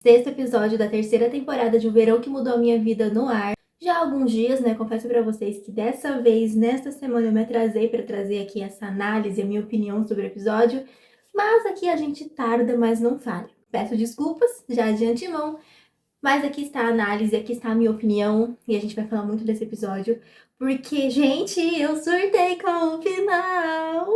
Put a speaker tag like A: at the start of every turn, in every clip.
A: Sexto episódio da terceira temporada de O Verão que Mudou a Minha Vida no ar. Já há alguns dias, né, confesso pra vocês que dessa vez, nesta semana, eu me atrasei pra trazer aqui essa análise, a minha opinião sobre o episódio, mas aqui a gente tarda, mas não falha. Peço desculpas já de antemão, mas aqui está a análise, aqui está a minha opinião, e a gente vai falar muito desse episódio, porque, gente, eu surtei com o final!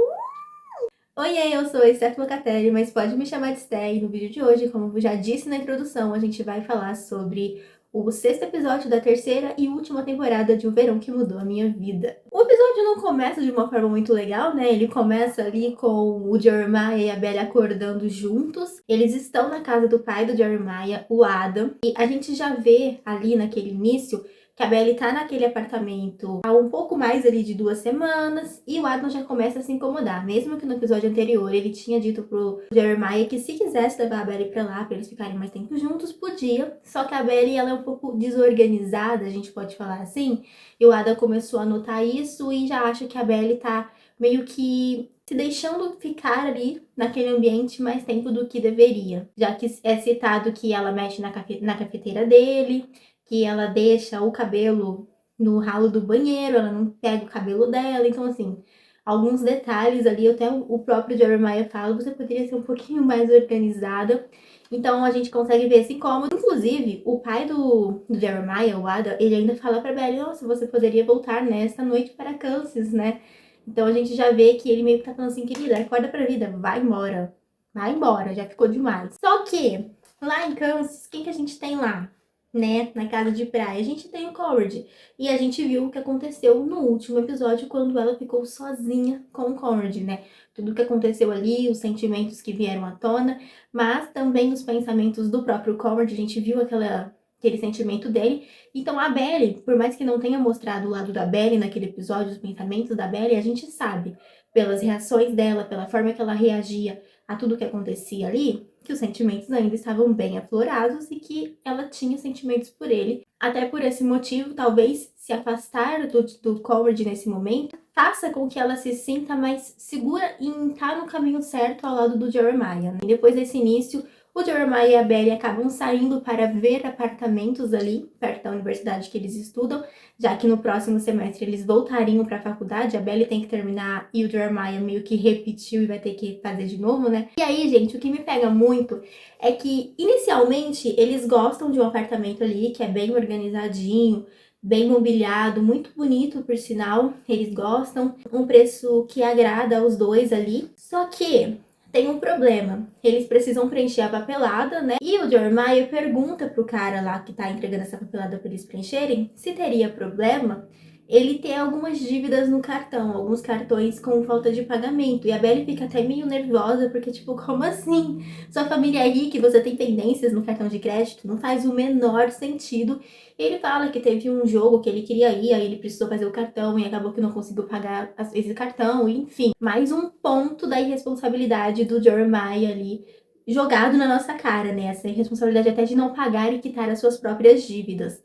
A: Oiê, eu sou a Steph Locatelli, mas pode me chamar de Sté, e no vídeo de hoje, como eu já disse na introdução, a gente vai falar sobre o sexto episódio da terceira e última temporada de O Verão que Mudou a Minha Vida. O episódio não começa de uma forma muito legal, né? Ele começa ali com o Jeremiah e a Belly acordando juntos. Eles estão na casa do pai do Jeremiah, o Adam, e a gente já vê ali naquele início que a Belly tá naquele apartamento há um pouco mais ali de 2 semanas e o Adam já começa a se incomodar. Mesmo que no episódio anterior ele tinha dito pro Jeremiah que se quisesse levar a Belly pra lá, pra eles ficarem mais tempo juntos, podia. Só que a Belly, ela é um pouco desorganizada, a gente pode falar assim. E o Adam começou a notar isso e já acha que a Belly tá meio que se deixando ficar ali naquele ambiente mais tempo do que deveria. Já que é citado que ela mexe na cafeteira dele, que ela deixa o cabelo no ralo do banheiro, ela não pega o cabelo dela. Então, assim, alguns detalhes ali, até o próprio Jeremiah fala, você poderia ser um pouquinho mais organizada. Então, a gente consegue ver esse incômodo. Inclusive, o pai do Jeremiah, o Ada, ele ainda fala pra Belly, nossa, você poderia voltar nesta noite para Kansas, né? Então, a gente já vê que ele meio que tá falando assim, querida, acorda pra vida, vai embora. Vai embora, já ficou demais. Só que, lá em Kansas, quem que a gente tem lá? Né, na casa de praia, a gente tem o Conrad. E a gente viu o que aconteceu no último episódio, quando ela ficou sozinha com o Conrad, né? Tudo o que aconteceu ali, os sentimentos que vieram à tona, mas também os pensamentos do próprio Conrad, a gente viu aquele sentimento dele. Então a Belly, por mais que não tenha mostrado o lado da Belly naquele episódio, os pensamentos da Belly, a gente sabe, pelas reações dela, pela forma que ela reagia a tudo que acontecia ali, que os sentimentos ainda estavam bem aflorados e que ela tinha sentimentos por ele. Até por esse motivo, talvez se afastar do Conrad nesse momento faça com que ela se sinta mais segura em estar no caminho certo ao lado do Jeremiah, né? E depois desse início, o Jeremiah e a Belly acabam saindo para ver apartamentos ali, perto da universidade que eles estudam, já que no próximo semestre eles voltariam para a faculdade, a Belly tem que terminar e o Jeremiah meio que repetiu e vai ter que fazer de novo, né? E aí, gente, o que me pega muito é que, inicialmente, eles gostam de um apartamento ali que é bem organizadinho, bem mobiliado, muito bonito, por sinal, eles gostam, um preço que agrada aos dois ali, só que tem um problema. Eles precisam preencher a papelada, né? E o Jeremiah pergunta pro cara lá que tá entregando essa papelada pra eles preencherem se teria problema ele ter algumas dívidas no cartão, alguns cartões com falta de pagamento. E a Belly fica até meio nervosa, porque, tipo, como assim? Sua família é rica e você tem pendências no cartão de crédito? Não faz o menor sentido. Ele fala que teve um jogo que ele queria ir, aí ele precisou fazer o cartão e acabou que não conseguiu pagar esse cartão, enfim. Mais um ponto da irresponsabilidade do Jeremiah ali jogado na nossa cara, né? Essa irresponsabilidade até de não pagar e quitar as suas próprias dívidas.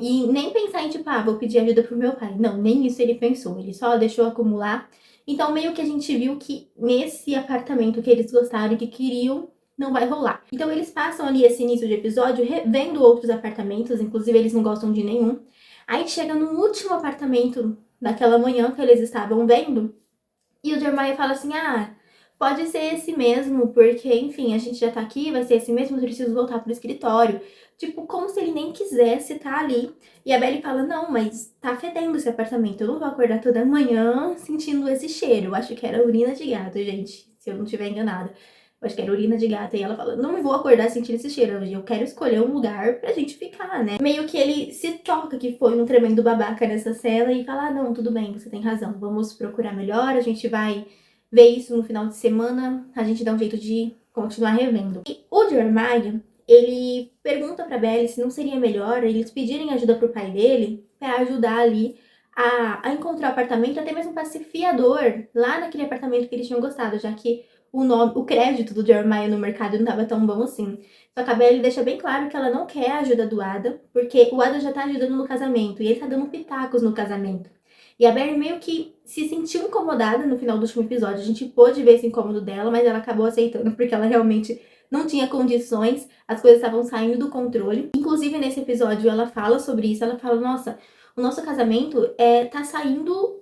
A: E nem pensar em, tipo, vou pedir ajuda pro meu pai. Não, nem isso ele pensou. Ele só deixou acumular. Então, meio que a gente viu que nesse apartamento que eles gostaram e que queriam, não vai rolar. Então eles passam ali esse início de episódio vendo outros apartamentos, inclusive eles não gostam de nenhum. Aí chega no último apartamento daquela manhã que eles estavam vendo, e o Jeremiah fala assim, pode ser esse mesmo, porque, enfim, a gente já tá aqui, vai ser esse mesmo, eu preciso voltar pro escritório. Tipo, como se ele nem quisesse estar ali. E a Belly fala, não, mas tá fedendo esse apartamento, eu não vou acordar toda manhã sentindo esse cheiro. Eu acho que era urina de gato, gente, se eu não estiver enganada. Eu acho que era urina de gato. E ela fala, não vou acordar sentindo esse cheiro, eu quero escolher um lugar pra gente ficar, né? Meio que ele se toca que foi um tremendo babaca nessa cena e fala, não, tudo bem, você tem razão, vamos procurar melhor, a gente vai ver isso no final de semana, a gente dá um jeito de continuar revendo. E o Jeremiah, ele pergunta pra Belly se não seria melhor eles pedirem ajuda pro pai dele pra ajudar ali a encontrar o apartamento, até mesmo pra ser fiador lá naquele apartamento que eles tinham gostado, já que o crédito do Jeremiah no mercado não tava tão bom assim. Só que a Belly deixa bem claro que ela não quer a ajuda do Ada, porque o Ada já tá ajudando no casamento, e ele tá dando pitacos no casamento. E a Belly meio que se sentiu incomodada no final do último episódio. A gente pôde ver esse incômodo dela, mas ela acabou aceitando, porque ela realmente não tinha condições, as coisas estavam saindo do controle. Inclusive, nesse episódio, ela fala sobre isso, ela fala, nossa, o nosso casamento tá saindo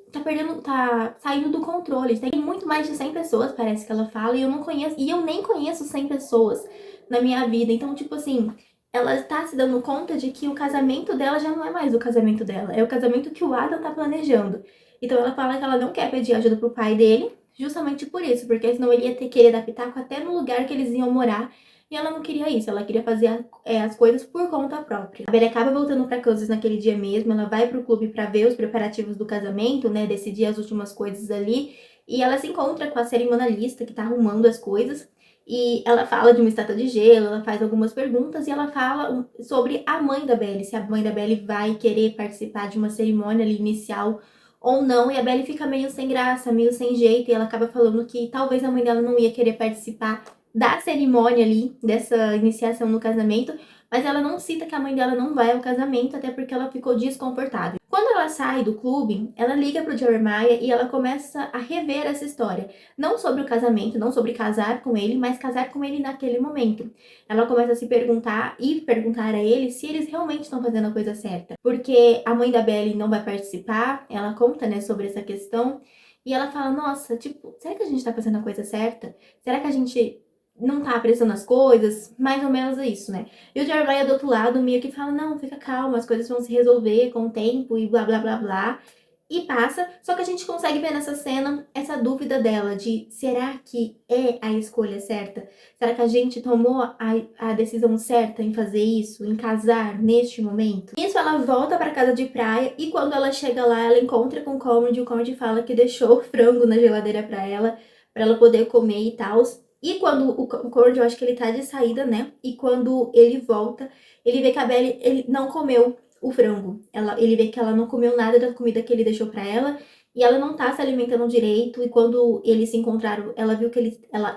A: do controle. Tem muito mais de 100 pessoas, parece que ela fala, e eu nem conheço 100 pessoas na minha vida. Então, tipo assim, ela tá se dando conta de que o casamento dela já não é mais o casamento dela, é o casamento que o Adam tá planejando. Então ela fala que ela não quer pedir ajuda pro pai dele, justamente por isso, porque senão ele ia ter que querer dar pitaco até no lugar que eles iam morar. E ela não queria isso, ela queria fazer as coisas por conta própria. A Belle acaba voltando pra Kansas naquele dia mesmo, ela vai pro clube pra ver os preparativos do casamento, né, decidir as últimas coisas ali. E ela se encontra com a cerimonialista que tá arrumando as coisas. E ela fala de uma estátua de gelo, ela faz algumas perguntas e ela fala sobre a mãe da Belle, se a mãe da Belle vai querer participar de uma cerimônia ali inicial ou não. E a Belle fica meio sem graça, meio sem jeito, e ela acaba falando que talvez a mãe dela não ia querer participar da cerimônia ali, dessa iniciação no casamento, mas ela não cita que a mãe dela não vai ao casamento, até porque ela ficou desconfortável. Quando ela sai do clube, ela liga pro Jeremiah e ela começa a rever essa história. Não sobre o casamento, não sobre casar com ele, mas casar com ele naquele momento. Ela começa a se perguntar e perguntar a ele se eles realmente estão fazendo a coisa certa. Porque a mãe da Belle não vai participar, ela conta, né, sobre essa questão, e ela fala, nossa, tipo, será que a gente tá fazendo a coisa certa? Será que a gente não tá apressando as coisas? Mais ou menos isso, né? E o Jeremiah do outro lado meio que fala, não, fica calma, as coisas vão se resolver com o tempo e blá blá blá blá. E passa, só que a gente consegue ver nessa cena essa dúvida dela de será que é a escolha certa? Será que a gente tomou a decisão certa em fazer isso, em casar neste momento? Isso, ela volta para casa de praia e quando ela chega lá, ela encontra com o Comedy. O Comedy fala que deixou o frango na geladeira para ela poder comer e tal. E quando o Comedy, eu acho que ele tá de saída, né? E quando ele volta, ele vê que a Belle ele não comeu o frango. Ele vê que ela não comeu nada da comida que ele deixou pra ela e ela não tá se alimentando direito. E quando eles se encontraram, ela viu que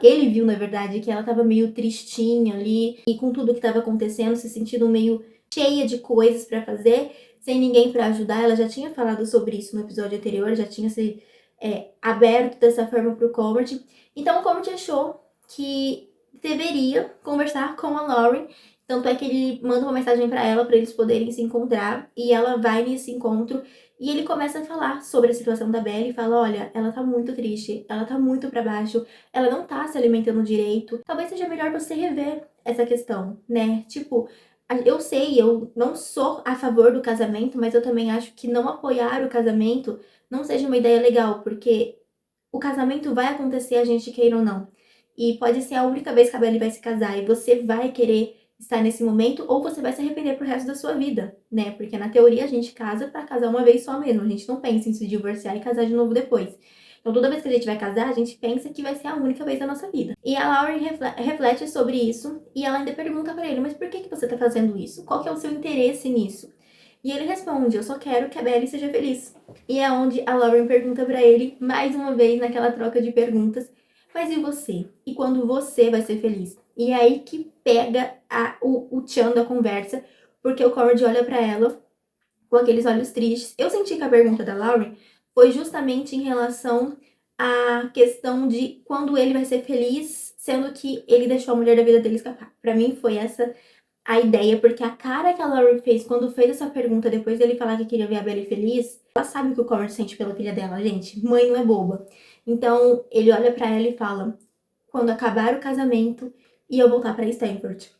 A: ele viu, na verdade, que ela tava meio tristinha ali e com tudo que tava acontecendo, se sentindo meio cheia de coisas pra fazer, sem ninguém pra ajudar. Ela já tinha falado sobre isso no episódio anterior, já tinha se aberto dessa forma pro Comedy. Então o Comedy achou que deveria conversar com a Lauren. Tanto é que ele manda uma mensagem pra ela para eles poderem se encontrar e ela vai nesse encontro e ele começa a falar sobre a situação da Belle e fala, olha, ela tá muito triste, ela tá muito pra baixo, ela não tá se alimentando direito, talvez seja melhor você rever essa questão, né? Tipo, eu sei, eu não sou a favor do casamento, mas eu também acho que não apoiar o casamento não seja uma ideia legal, porque o casamento vai acontecer, a gente queira ou não. E pode ser a única vez que a Belle vai se casar e você vai querer estar nesse momento ou você vai se arrepender pro resto da sua vida, né? Porque na teoria a gente casa pra casar uma vez só mesmo, a gente não pensa em se divorciar e casar de novo depois. Então toda vez que a gente vai casar, a gente pensa que vai ser a única vez da nossa vida. E a Lauren reflete sobre isso e ela ainda pergunta pra ele, mas por que você tá fazendo isso? Qual que é o seu interesse nisso? E ele responde, eu só quero que a Belle seja feliz. E é onde a Lauren pergunta pra ele, mais uma vez naquela troca de perguntas, mas e você? E quando você vai ser feliz? E é aí que pega o tchan da conversa, porque o Comedy olha pra ela com aqueles olhos tristes. Eu senti que a pergunta da Lauren foi justamente em relação à questão de quando ele vai ser feliz, sendo que ele deixou a mulher da vida dele escapar. Pra mim foi essa a ideia, porque a cara que a Lauren fez quando fez essa pergunta, depois dele falar que queria ver a Belle feliz, ela sabe o que o Comedy sente pela filha dela, gente. Mãe não é boba. Então, ele olha pra ela e fala, quando acabar o casamento e eu voltar pra Stanford.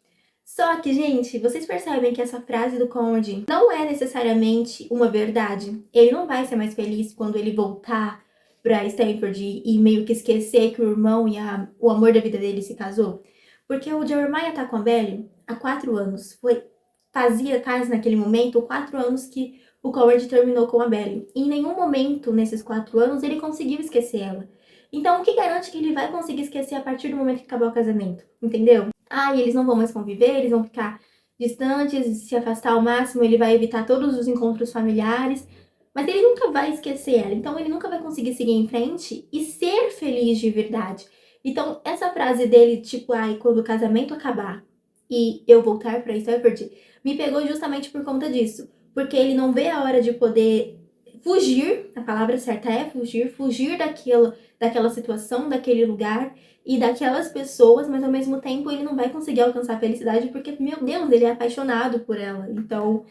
A: Só que, gente, vocês percebem que essa frase do Comedy não é necessariamente uma verdade. Ele não vai ser mais feliz quando ele voltar pra Stanford e meio que esquecer que o irmão e o amor da vida dele se casou. Porque o Jeremiah tá com a Belle há 4 anos. Fazia quase naquele momento 4 anos que o Comedy terminou com a Belle. Em nenhum momento nesses 4 anos ele conseguiu esquecer ela. Então, o que garante que ele vai conseguir esquecer a partir do momento que acabar o casamento? Entendeu? E eles não vão mais conviver, eles vão ficar distantes, se afastar ao máximo, ele vai evitar todos os encontros familiares, mas ele nunca vai esquecer ela, então ele nunca vai conseguir seguir em frente e ser feliz de verdade. Então, essa frase dele, tipo, quando o casamento acabar e eu voltar pra Stanford, me pegou justamente por conta disso, porque ele não vê a hora de poder fugir, a palavra certa é fugir daquela situação, daquele lugar e daquelas pessoas, mas ao mesmo tempo ele não vai conseguir alcançar a felicidade porque, meu Deus, ele é apaixonado por ela. Então,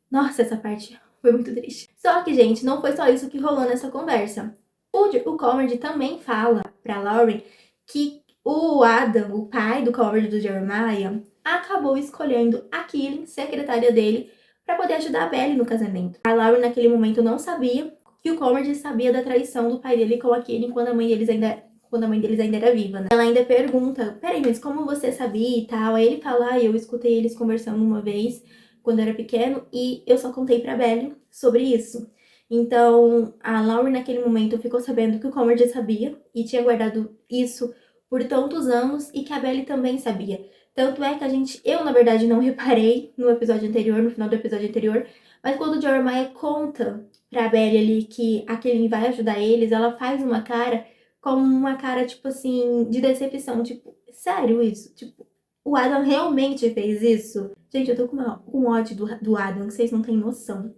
A: nossa, essa parte foi muito triste. Só que, gente, não foi só isso que rolou nessa conversa. O Conrad também fala pra Lauren que o Adam, o pai do Conrad do Jeremiah, acabou escolhendo a Killing, secretária dele, para poder ajudar a Belly no casamento. A Lauren naquele momento não sabia que o Conrad sabia da traição do pai dele com a Killing quando a mãe deles ainda era viva, né? Ela ainda pergunta, peraí, mas como você sabia e tal? Aí ele fala, eu escutei eles conversando uma vez quando eu era pequeno e eu só contei pra Belly sobre isso. Então, a Lauren naquele momento ficou sabendo que o Conrad sabia e tinha guardado isso por tantos anos e que a Belly também sabia. Tanto é que eu na verdade não reparei no episódio anterior, no final do episódio anterior, mas quando o Jeremiah conta pra Belly ali que a Killing vai ajudar eles, ela faz uma cara como uma cara, tipo assim, de decepção, tipo, sério isso? Tipo, o Adam realmente fez isso? Gente, eu tô com ódio do Adam, que vocês não têm noção,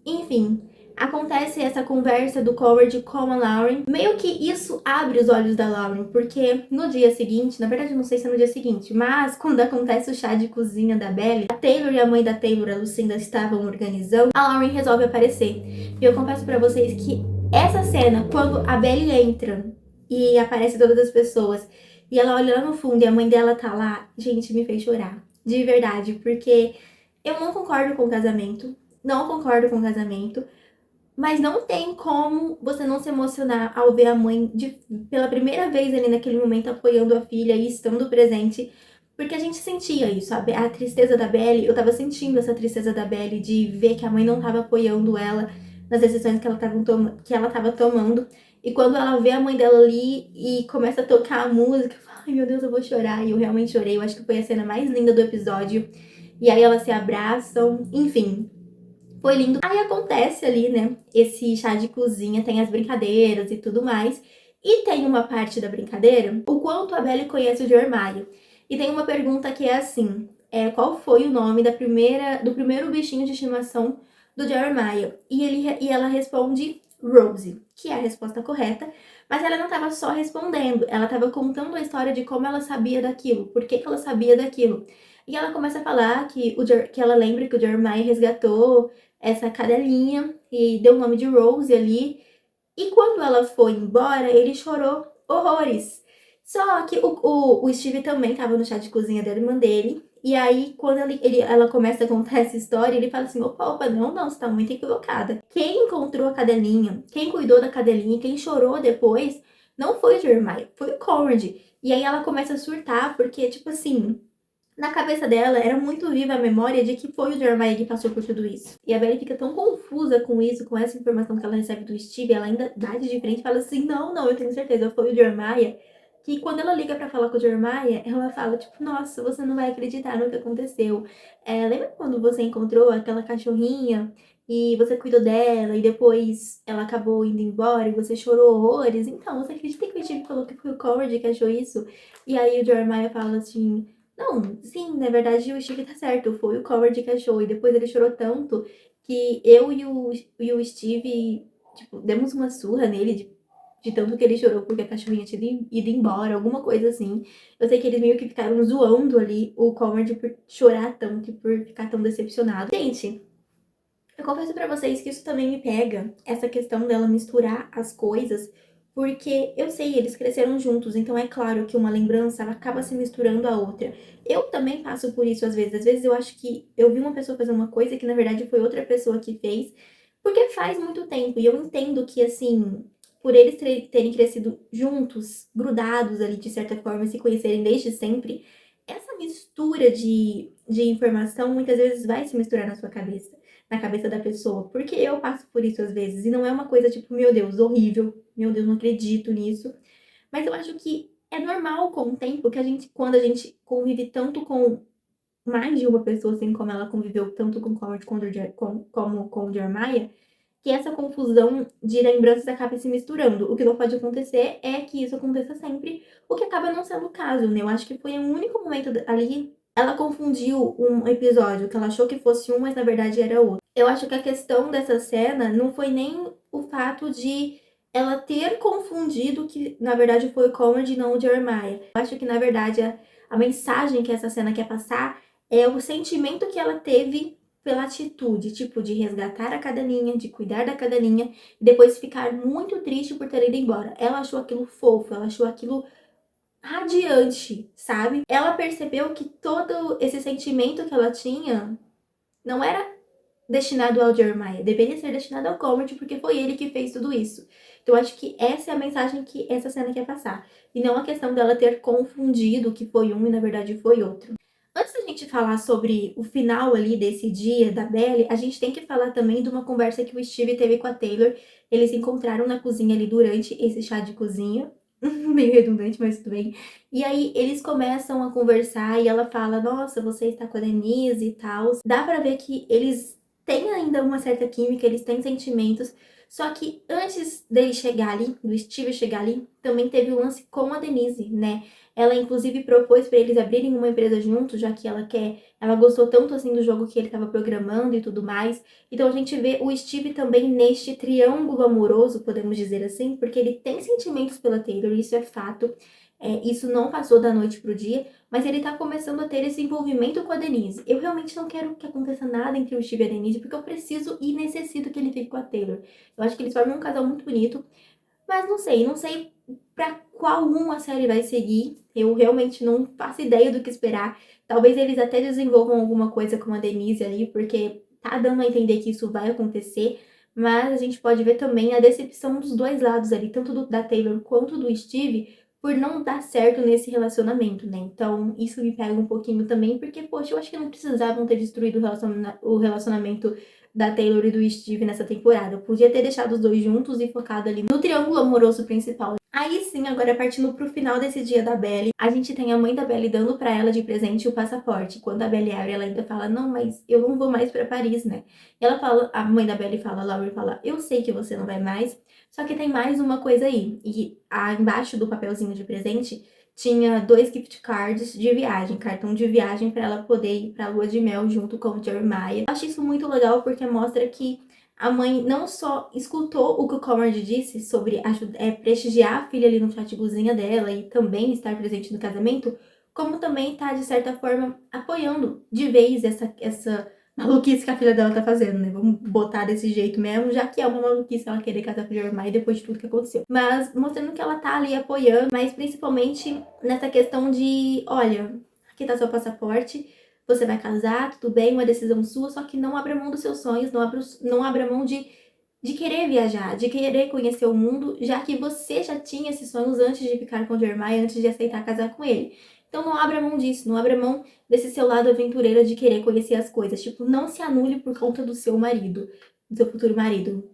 A: Enfim, acontece essa conversa do Conrad com a Lauren. Meio que isso abre os olhos da Lauren, porque no dia seguinte, na verdade eu não sei se é no dia seguinte, mas quando acontece o chá de cozinha da Belly, a Taylor e a mãe da Taylor, a Lucinda, estavam organizando, a Lauren resolve aparecer. E eu confesso pra vocês que essa cena, quando a Belly entra e aparece todas as pessoas, e ela olha lá no fundo e a mãe dela tá lá, gente, me fez chorar. De verdade, porque eu não concordo com o casamento. Não concordo com o casamento. Mas não tem como você não se emocionar ao ver a mãe pela primeira vez ali naquele momento apoiando a filha e estando presente. Porque a gente sentia isso, a tristeza da Belly. Eu tava sentindo essa tristeza da Belly de ver que a mãe não tava apoiando ela nas decisões que ela tava tomando. E quando ela vê a mãe dela ali e começa a tocar a música, eu falo, ai meu Deus, eu vou chorar. E eu realmente chorei. Eu acho que foi a cena mais linda do episódio. E aí elas se abraçam, enfim. Foi lindo. Aí acontece ali, né, esse chá de cozinha, tem as brincadeiras e tudo mais. E tem uma parte da brincadeira, o quanto a Belly conhece o Jeremiah. E tem uma pergunta que é assim, qual foi o nome do primeiro bichinho de estimação do Jeremiah? E ela responde Rosie, que é a resposta correta. Mas ela não estava só respondendo, ela estava contando a história de como ela sabia daquilo, por que ela sabia daquilo. E ela começa a falar que ela lembra que o Jeremiah resgatou essa cadelinha e deu o nome de Rose ali. E quando ela foi embora, ele chorou horrores. Só que o Steve também tava no chá de cozinha da irmã dele. E aí, quando ela começa a contar essa história, ele fala assim, opa, não, você tá muito equivocada. Quem encontrou a cadelinha, quem cuidou da cadelinha, quem chorou depois, não foi o Jeremiah, foi o Conrad. E aí ela começa a surtar, porque, tipo assim, na cabeça dela, era muito viva a memória de que foi o Jeremiah que passou por tudo isso. E a Belly fica tão confusa com isso, com essa informação que ela recebe do Steve, ela ainda bate de frente e fala assim, não, eu tenho certeza, foi o Jeremiah. Que quando ela liga pra falar com o Jeremiah, ela fala, tipo, nossa, você não vai acreditar no que aconteceu. Lembra quando você encontrou aquela cachorrinha e você cuidou dela e depois ela acabou indo embora e você chorou horrores? Então, você acredita que o Steve falou que foi o Conrad que achou isso? E aí o Jeremiah fala assim, não, sim, na verdade o Steve tá certo, foi o Conrad que achou. E depois ele chorou tanto que eu e o Steve, tipo, demos uma surra nele de tanto que ele chorou porque a cachorrinha tinha ido embora, alguma coisa assim. Eu sei que eles meio que ficaram zoando ali o Conrad por chorar tanto e por ficar tão decepcionado. Gente, eu confesso pra vocês que isso também me pega, essa questão dela misturar as coisas, porque eu sei, eles cresceram juntos, então é claro que uma lembrança ela acaba se misturando à outra. Eu também passo por isso às vezes eu acho que eu vi uma pessoa fazer uma coisa que na verdade foi outra pessoa que fez, porque faz muito tempo, e eu entendo que assim, por eles terem crescido juntos, grudados ali de certa forma, se conhecerem desde sempre, essa mistura de informação muitas vezes vai se misturar na sua cabeça, na cabeça da pessoa, porque eu passo por isso às vezes, e não é uma coisa tipo, meu Deus, horrível, meu Deus, não acredito nisso, mas eu acho que é normal com o tempo que quando a gente convive tanto com mais de uma pessoa, assim como ela conviveu tanto com o Conrad como com o Jeremiah, que essa confusão de lembranças acaba se misturando. O que não pode acontecer é que isso aconteça sempre, o que acaba não sendo o caso, né? Eu acho que foi o único momento ali ela confundiu um episódio que ela achou que fosse um, mas na verdade era outro. Eu acho que a questão dessa cena não foi nem o fato de ela ter confundido que na verdade foi o Conrad e não o Jeremiah. Eu acho que na verdade a mensagem que essa cena quer passar é o sentimento que ela teve pela atitude, tipo, de resgatar a cadelinha, de cuidar da cadelinha, e depois ficar muito triste por ter ido embora. Ela achou aquilo fofo, ela achou aquilo radiante, sabe? Ela percebeu que todo esse sentimento que ela tinha não era destinado ao Jeremiah, deveria ser destinado ao Conrad, porque foi ele que fez tudo isso. Então, acho que essa é a mensagem que essa cena quer passar. E não a questão dela ter confundido que foi um e na verdade foi outro. Antes da gente falar sobre o final ali desse dia da Belle, a gente tem que falar também de uma conversa que o Steve teve com a Taylor. Eles se encontraram na cozinha ali durante esse chá de cozinha. Meio redundante, mas tudo bem. E aí eles começam a conversar e ela fala: Nossa, você está com a Denise e tal. Dá pra ver que eles têm ainda uma certa química, eles têm sentimentos. Só que antes dele chegar ali, do Steve chegar ali, também teve o lance com a Denise, né? Ela inclusive propôs para eles abrirem uma empresa juntos, já que ela gostou tanto assim do jogo que ele estava programando e tudo mais. Então a gente vê o Steve também neste triângulo amoroso, podemos dizer assim, porque ele tem sentimentos pela Taylor, isso é fato. Isso não passou da noite pro dia, mas ele tá começando a ter esse envolvimento com a Denise. Eu realmente não quero que aconteça nada entre o Steve e a Denise, porque eu preciso e necessito que ele fique com a Taylor. Eu acho que eles formam um casal muito bonito, mas não sei pra qual um a série vai seguir. Eu realmente não faço ideia do que esperar. Talvez eles até desenvolvam alguma coisa com a Denise ali, porque tá dando a entender que isso vai acontecer. Mas a gente pode ver também a decepção dos dois lados ali, tanto da Taylor quanto do Steve, por não dar certo nesse relacionamento, né? Então, isso me pega um pouquinho também, porque, poxa, eu acho que não precisavam ter destruído o relacionamento da Taylor e do Steve nessa temporada. Eu podia ter deixado os dois juntos e focado ali no triângulo amoroso principal. Aí sim, agora partindo pro final desse dia da Belle, a gente tem a mãe da Belle dando pra ela de presente o passaporte. Quando a Belle abre, ela ainda fala: Não, mas eu não vou mais pra Paris, né? E ela fala, a mãe da Belle fala, a Laurie fala: Eu sei que você não vai mais, só que tem mais uma coisa aí. E embaixo do papelzinho de presente tinha 2 gift cards de viagem, cartão de viagem para ela poder ir pra lua de mel junto com o Jeremiah. Eu acho isso muito legal porque mostra que a mãe não só escutou o que o Conrad disse sobre prestigiar a filha ali no chat de cozinha dela e também estar presente no casamento, como também tá, de certa forma, apoiando de vez essa maluquice que a filha dela tá fazendo, né? Vamos botar desse jeito mesmo, já que é uma maluquice ela querer casar com o Jeremiah depois de tudo que aconteceu. Mas mostrando que ela tá ali apoiando, mas principalmente nessa questão de, olha, aqui tá seu passaporte, você vai casar, tudo bem, uma decisão sua, só que não abra mão dos seus sonhos, não abra mão de querer viajar, de querer conhecer o mundo, já que você já tinha esses sonhos antes de ficar com o Jeremiah, antes de aceitar casar com ele. Então não abra mão disso, não abra mão desse seu lado aventureiro de querer conhecer as coisas. Tipo, não se anule por conta do seu marido, do seu futuro marido.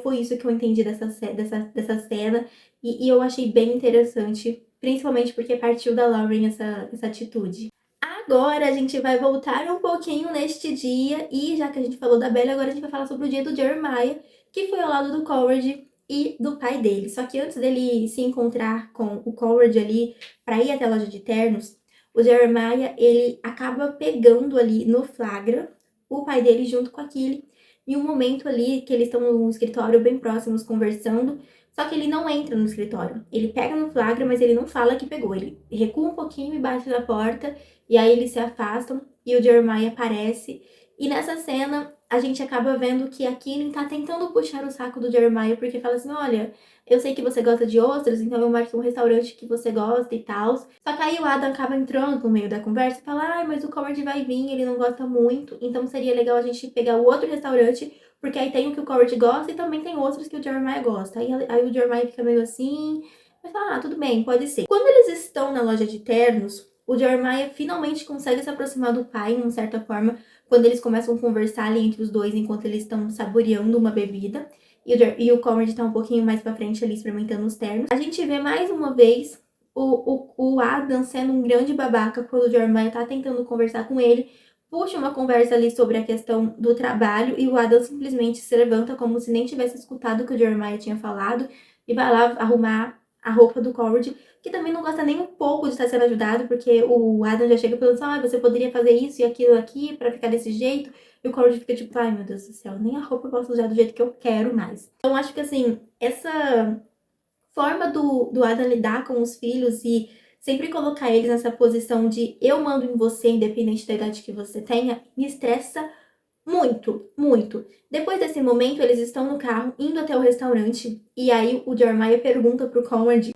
A: Foi isso que eu entendi dessa cena e eu achei bem interessante, principalmente porque partiu da Lauren essa atitude. Agora a gente vai voltar um pouquinho neste dia e já que a gente falou da Bella, agora a gente vai falar sobre o dia do Jeremiah, que foi ao lado do Conrad e do pai dele. Só que antes dele se encontrar com o Conrad ali para ir até a loja de ternos, o Jeremiah, ele acaba pegando ali no flagra o pai dele junto com a Killy em um momento ali que eles estão no escritório bem próximos conversando, só que ele não entra no escritório. Ele pega no flagra, mas ele não fala que pegou. Ele recua um pouquinho e bate na porta, e aí eles se afastam e o Jeremiah aparece. E nessa cena, a gente acaba vendo que a Killing tá tentando puxar o saco do Jeremiah, porque fala assim, olha, eu sei que você gosta de ostras, então eu marquei um restaurante que você gosta e tal. Só que aí o Adam acaba entrando no meio da conversa e fala, mas o Conrad vai vir, ele não gosta muito, então seria legal a gente pegar o outro restaurante, porque aí tem o que o Conrad gosta e também tem outros que o Jeremiah gosta. Aí o Jeremiah fica meio assim, mas fala, tudo bem, pode ser. Quando eles estão na loja de ternos, o Jeremiah finalmente consegue se aproximar do pai, de certa forma, quando eles começam a conversar ali entre os dois, enquanto eles estão saboreando uma bebida. E o Conrad tá um pouquinho mais pra frente ali, experimentando os ternos. A gente vê mais uma vez o Adam sendo um grande babaca quando o Jeremiah tá tentando conversar com ele. Puxa uma conversa ali sobre a questão do trabalho e o Adam simplesmente se levanta como se nem tivesse escutado o que o Jeremiah tinha falado e vai lá arrumar a roupa do Conrad que também não gosta nem um pouco de estar sendo ajudado, porque o Adam já chega falando assim, você poderia fazer isso e aquilo aqui pra ficar desse jeito. E o Conrad fica tipo, ai meu Deus do céu, nem a roupa eu posso usar do jeito que eu quero mais. Então acho que assim, essa forma do Adam lidar com os filhos e sempre colocar eles nessa posição de eu mando em você, independente da idade que você tenha, me estressa muito, muito. Depois desse momento, eles estão no carro, indo até o restaurante, e aí o Jeremiah pergunta pro Conrad,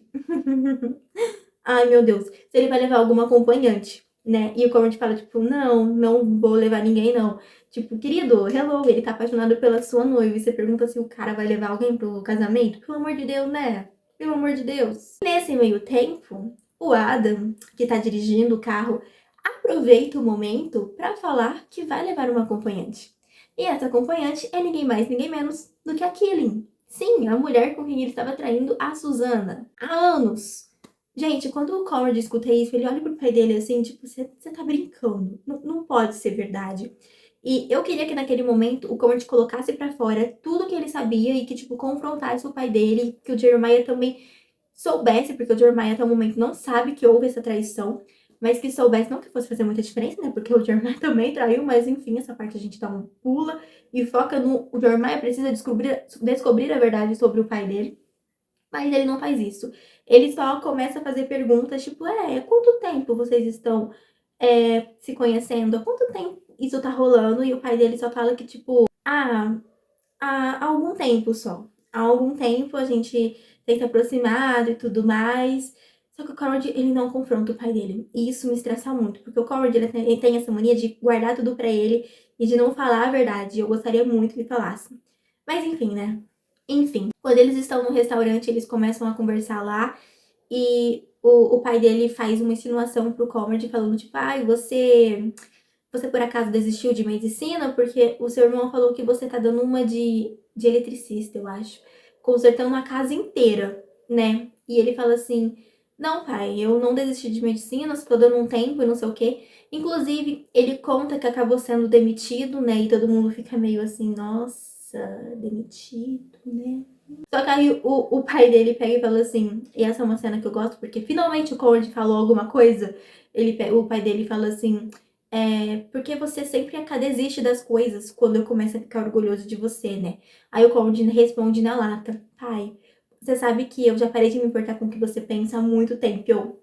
A: ai meu Deus, se ele vai levar alguma acompanhante, né? E o Conrad fala, tipo, não vou levar ninguém, não. Tipo, querido, hello, ele tá apaixonado pela sua noiva, e você pergunta se o cara vai levar alguém pro casamento? Pelo amor de Deus, né? Pelo amor de Deus. Nesse meio tempo, o Adam, que tá dirigindo o carro, aproveita o momento para falar que vai levar uma acompanhante. E essa acompanhante é ninguém mais, ninguém menos do que a Killing. Sim, a mulher com quem ele estava traindo a Susana há anos. Gente, quando o Conrad escuta isso, ele olha pro pai dele assim, tipo, você tá brincando. Não pode ser verdade. E eu queria que naquele momento o Conrad colocasse pra fora tudo que ele sabia e que, tipo, confrontasse o pai dele, que o Jeremiah também soubesse, porque o Jeremiah até o momento não sabe que houve essa traição, mas que soubesse, não que fosse fazer muita diferença, né? Porque o Jeremiah também traiu, mas enfim, essa parte a gente dá um pula e foca no. O Jeremiah precisa descobrir a verdade sobre o pai dele, mas ele não faz isso. Ele só começa a fazer perguntas tipo: quanto tempo vocês estão se conhecendo? Há quanto tempo isso tá rolando? E o pai dele só fala que, tipo, há algum tempo só. Há algum tempo a gente tem se aproximado e tudo mais. Só que o Conrad, ele não confronta o pai dele. E isso me estressa muito, porque o Conrad, ele tem essa mania de guardar tudo pra ele e de não falar a verdade. Eu gostaria muito que ele falasse. Mas enfim, né? Enfim, quando eles estão no restaurante, eles começam a conversar lá e o pai dele faz uma insinuação pro Conrad falando, tipo, ai, você por acaso desistiu de medicina? Porque o seu irmão falou que você tá dando uma de eletricista, eu acho. Consertando a casa inteira, né? E ele fala assim: não, pai, eu não desisti de medicina, só tô dando um tempo e não sei o quê. Inclusive, ele conta que acabou sendo demitido, né? E todo mundo fica meio assim, nossa, demitido, né? Só que aí o pai dele pega e fala assim, e essa é uma cena que eu gosto, porque finalmente o Conrad falou alguma coisa. O pai dele fala assim, porque você sempre desiste das coisas quando eu começo a ficar orgulhoso de você, né? Aí o Conrad responde na lata, pai, você sabe que eu já parei de me importar com o que você pensa há muito tempo.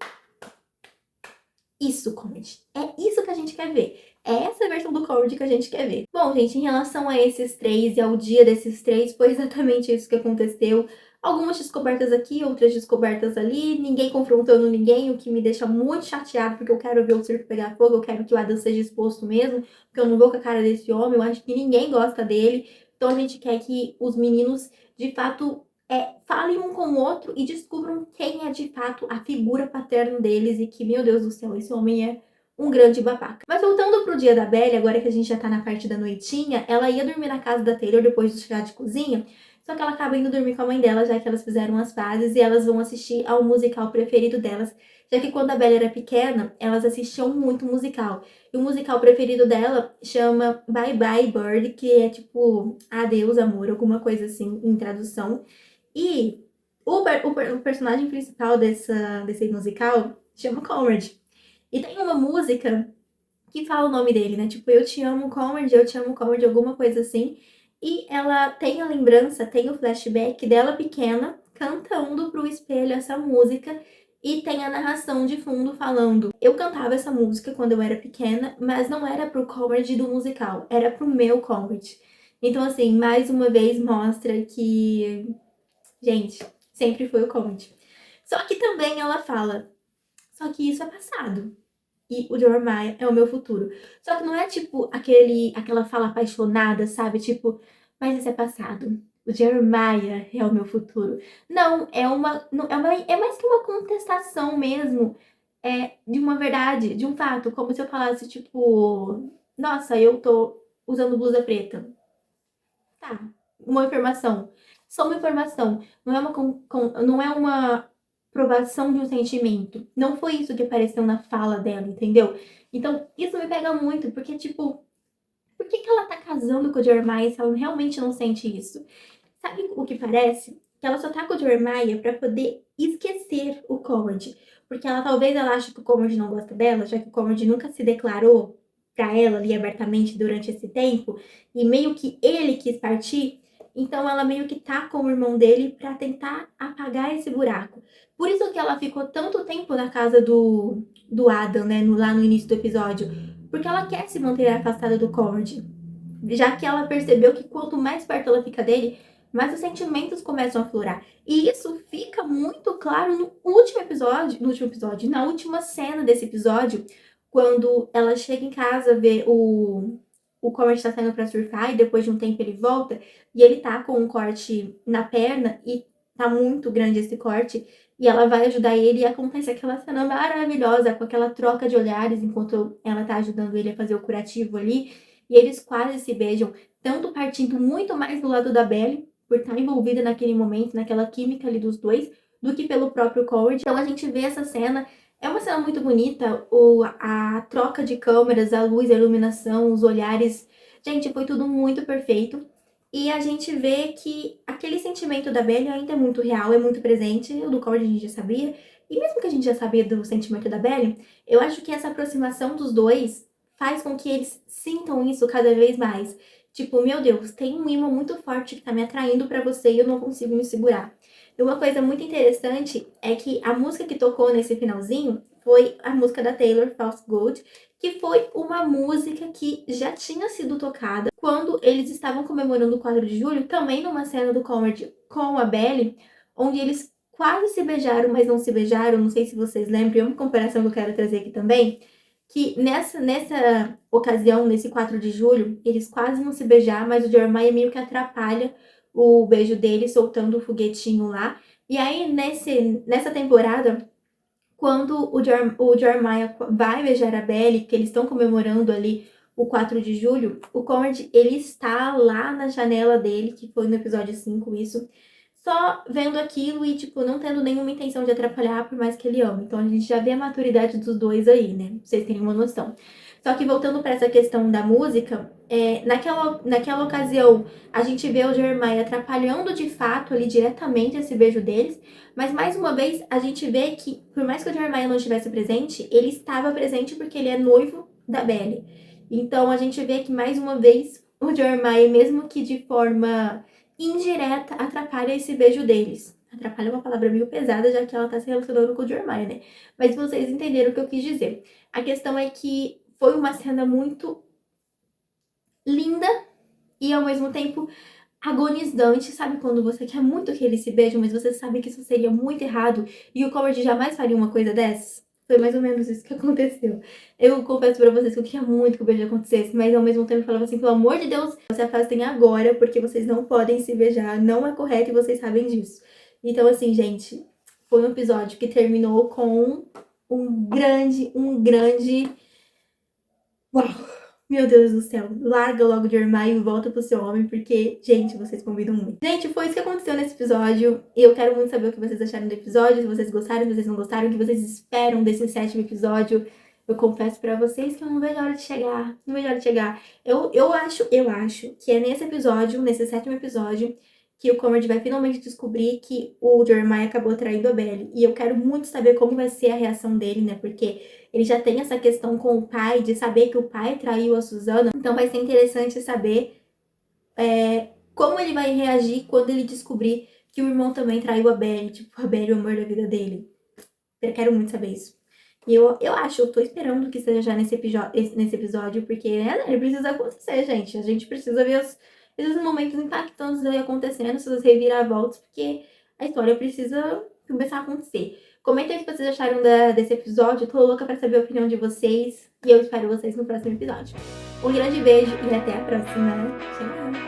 A: Isso, Conrad. É isso que a gente quer ver. É essa versão do Conrad que a gente quer ver. Bom, gente, em relação a esses três e ao dia desses três, foi exatamente isso que aconteceu. Algumas descobertas aqui, outras descobertas ali, ninguém confrontando ninguém, o que me deixa muito chateado, porque eu quero ver o circo pegar fogo, eu quero que o Adam seja exposto mesmo, porque eu não vou com a cara desse homem, eu acho que ninguém gosta dele. Então a gente quer que os meninos, de fato, falem um com o outro e descubram quem é de fato a figura paterna deles e que, meu Deus do céu, esse homem é um grande babaca. Mas voltando pro dia da Belly, agora que a gente já tá na parte da noitinha, ela ia dormir na casa da Taylor depois do chá de cozinha, só que ela acaba indo dormir com a mãe dela, já que elas fizeram as pazes e elas vão assistir ao musical preferido delas, já que quando a Belly era pequena, elas assistiam muito musical. E o musical preferido dela chama Bye Bye Bird, que é tipo adeus amor, alguma coisa assim em tradução. E o personagem principal desse musical chama Conrad. E tem uma música que fala o nome dele, né? Tipo, eu te amo, Conrad, eu te amo, Conrad, alguma coisa assim. E ela tem a lembrança, tem o flashback dela pequena cantando pro espelho essa música. E tem a narração de fundo falando: eu cantava essa música quando eu era pequena, mas não era pro Conrad do musical, era pro meu Conrad. Então, assim, mais uma vez mostra que, gente, sempre foi o Conrad. Só que também ela fala: só que isso é passado. E o Jeremiah é o meu futuro. Só que não é tipo aquela fala apaixonada, sabe? Tipo, mas isso é passado. O Jeremiah é o meu futuro. Não, é mais que uma contestação mesmo, de uma verdade, de um fato, como se eu falasse tipo, nossa, eu tô usando blusa preta. Tá, uma informação. Só uma informação. Não é não é uma provação de um sentimento. Não foi isso que apareceu na fala dela, entendeu? Então, isso me pega muito, porque, tipo, por que ela tá casando com o Jeremiah se ela realmente não sente isso? Sabe o que parece? que ela só tá com o Jeremiah pra poder esquecer o Conrad. Porque talvez ela ache que o Conrad não gosta dela, já que o Conrad nunca se declarou pra ela ali abertamente durante esse tempo, e meio que ele quis partir, então ela meio que tá com o irmão dele pra tentar apagar esse buraco. Por isso que ela ficou tanto tempo na casa do Adam, né, lá no início do episódio, porque ela quer se manter afastada do Conrad, já que ela percebeu que quanto mais perto ela fica dele, mais os sentimentos começam a aflorar. E isso fica muito claro na última cena desse episódio, quando ela chega em casa, vê o Conrad tá saindo pra surfar e depois de um tempo ele volta e ele tá com um corte na perna e tá muito grande esse corte e ela vai ajudar ele e acontece aquela cena maravilhosa com aquela troca de olhares enquanto ela tá ajudando ele a fazer o curativo ali e eles quase se beijam, tanto partindo muito mais do lado da Belly por estar envolvida naquele momento, naquela química ali dos dois, do que pelo próprio Conrad. Então a gente vê essa cena, é uma cena muito bonita, a troca de câmeras, a luz, a iluminação, os olhares, gente, foi tudo muito perfeito. E a gente vê que aquele sentimento da Belly ainda é muito real, é muito presente, o do Conrad a gente já sabia, e mesmo que a gente já sabia do sentimento da Belly, eu acho que essa aproximação dos dois faz com que eles sintam isso cada vez mais. Tipo, meu Deus, tem um imã muito forte que tá me atraindo pra você e eu não consigo me segurar. E uma coisa muito interessante é que a música que tocou nesse finalzinho foi a música da Taylor, False Gold, que foi uma música que já tinha sido tocada quando eles estavam comemorando o 4 de julho, também numa cena do Conrad com a Belly, onde eles quase se beijaram, mas não se beijaram, não sei se vocês lembram, é uma comparação que eu quero trazer aqui também, que nessa ocasião, nesse 4 de julho, eles quase não se beijar, mas o Jeremiah meio que atrapalha o beijo dele, soltando o foguetinho lá. E aí, nessa temporada, quando o Jeremiah vai beijar a Belly, que eles estão comemorando ali o 4 de julho, o Conrad, ele está lá na janela dele, que foi no episódio 5 isso, só vendo aquilo e, tipo, não tendo nenhuma intenção de atrapalhar, por mais que ele ama. Então a gente já vê a maturidade dos dois aí, né? Pra vocês terem uma noção. Só que voltando para essa questão da música, naquela ocasião, a gente vê o Jeremiah atrapalhando de fato ali diretamente esse beijo deles, mas mais uma vez a gente vê que, por mais que o Jeremiah não estivesse presente, ele estava presente porque ele é noivo da Belly. Então a gente vê que mais uma vez o Jeremiah, mesmo que de forma indireta, atrapalha esse beijo deles. Atrapalha é uma palavra meio pesada, já que ela tá se relacionando com o Jeremiah, né? Mas vocês entenderam o que eu quis dizer. A questão é que foi uma cena muito linda e ao mesmo tempo agonizante. Sabe quando você quer muito que eles se beijam, mas você sabe que isso seria muito errado e o Conrad jamais faria uma coisa dessas? Foi mais ou menos isso que aconteceu. Eu confesso pra vocês que eu queria muito que o beijo acontecesse, mas ao mesmo tempo eu falava assim, pelo amor de Deus, se afastem agora, porque vocês não podem se beijar, não é correto e vocês sabem disso. Então assim, gente, foi um episódio que terminou com um grande... Uau! Meu Deus do céu, larga logo de Jeremiah e volta pro seu homem, porque, gente, vocês convidam muito. Gente, foi isso que aconteceu nesse episódio. E eu quero muito saber o que vocês acharam do episódio, se vocês gostaram, se vocês não gostaram, o que vocês esperam desse 7º episódio. Eu confesso pra vocês que eu não vejo a hora de chegar. Não vejo a hora de chegar. Eu acho que é nesse episódio, nesse 7º episódio, que o Conrad vai finalmente descobrir que o Jeremiah acabou traindo a Belly. E eu quero muito saber como vai ser a reação dele, né? Porque ele já tem essa questão com o pai, de saber que o pai traiu a Susana. Então vai ser interessante saber como ele vai reagir quando ele descobrir que o irmão também traiu a Belly. Tipo, a Belly é o amor da vida dele. Eu quero muito saber isso. E eu tô esperando que seja já nesse episódio, porque ele precisa acontecer, gente. A gente precisa ver esses momentos impactantes aí acontecendo, essas reviravoltas, porque a história precisa começar a acontecer. Comenta aí o que vocês acharam desse episódio. Eu tô louca pra saber a opinião de vocês. E eu espero vocês no próximo episódio. Um grande beijo e até a próxima. Tchau!